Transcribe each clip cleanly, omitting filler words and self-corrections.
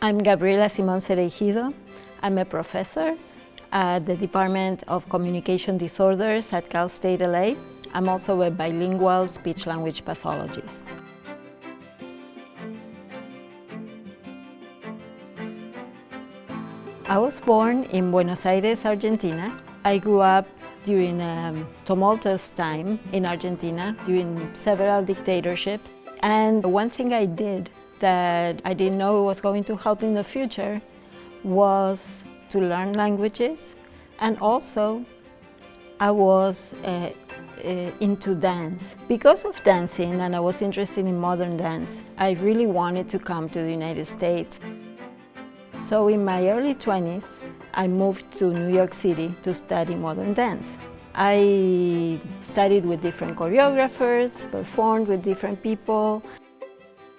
I'm Gabriela Cereijido. I'm a professor at the Department of Communication Disorders at State LA. I'm also a bilingual speech-language pathologist. I was born in Buenos Aires, Argentina. I grew up during a tumultuous time in Argentina, during several dictatorships. And one thing I did that I didn't know was going to help in the future was to learn languages, and also I was into dance. Because of dancing, and I was interested in modern dance, I really wanted to come to the United States. So in my early 20s, I moved to New York City to study modern dance. I studied with different choreographers, performed with different people.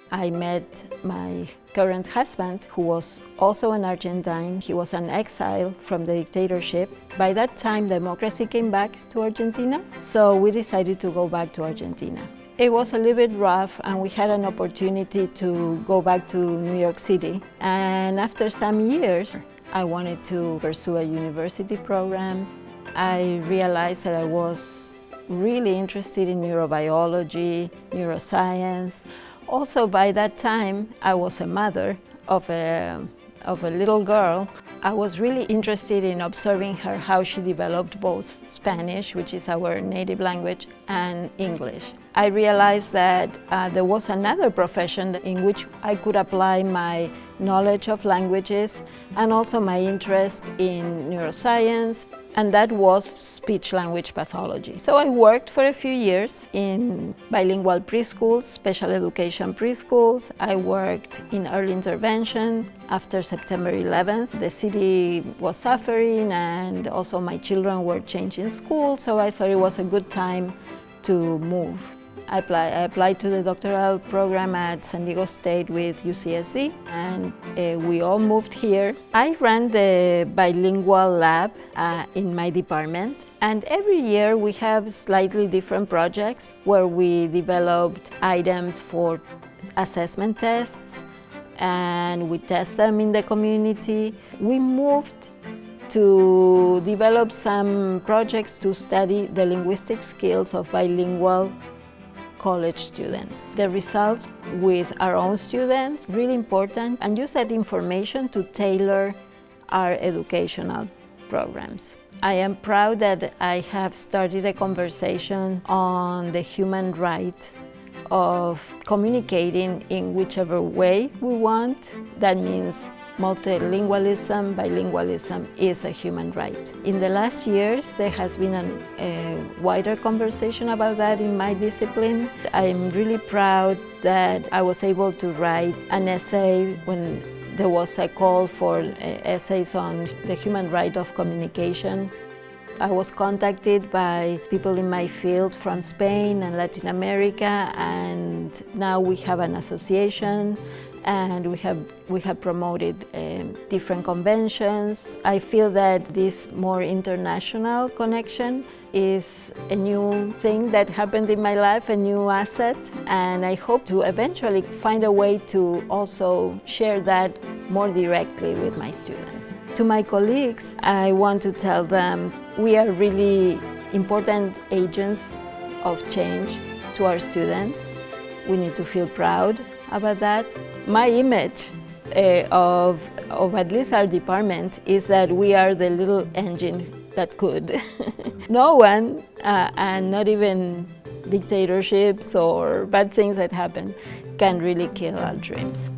I met my current husband, who was also an Argentine. He was an exile from the dictatorship. By that time, democracy came back to Argentina, so we decided to go back to Argentina. It was a little bit rough, and we had an opportunity to go back to New York City. And after some years, I wanted to pursue a university program. I realized that I was really interested in neurobiology, neuroscience. Also, by that time, I was a mother of a little girl. I was really interested in observing her, how she developed both Spanish, which is our native language, and English. I realized that there was another profession in which I could apply my knowledge of languages and also my interest in neuroscience, and that was speech-language pathology. So I worked for a few years in bilingual preschools, special education preschools. I worked in early intervention. After September 11th, the city was suffering, and also my children were changing schools, so I thought it was a good time to move. I applied to the doctoral program at San Diego State with UCSD, and we all moved here. I ran the bilingual lab in my department, and every year we have slightly different projects where we developed items for assessment tests, and we test them in the community. We moved to develop some projects to study the linguistic skills of bilingual college students. The results with our own students, really important, and use that information to tailor our educational programs. I am proud that I have started a conversation on the human right of communicating in whichever way we want. That means multilingualism, bilingualism is a human right. In the last years, there has been a wider conversation about that in my discipline. I'm really proud that I was able to write an essay when there was a call for essays on the human right of communication. I was contacted by people in my field from Spain and Latin America, and now we have an association, and we have promoted different conventions. I feel that this more international connection is a new thing that happened in my life, a new asset, and I hope to eventually find a way to also share that more directly with my students. To my colleagues, I want to tell them we are really important agents of change to our students. We need to feel proud about that. My image of at least our department is that we are the little engine that could. No one, and not even dictatorships or bad things that happen, can really kill our dreams.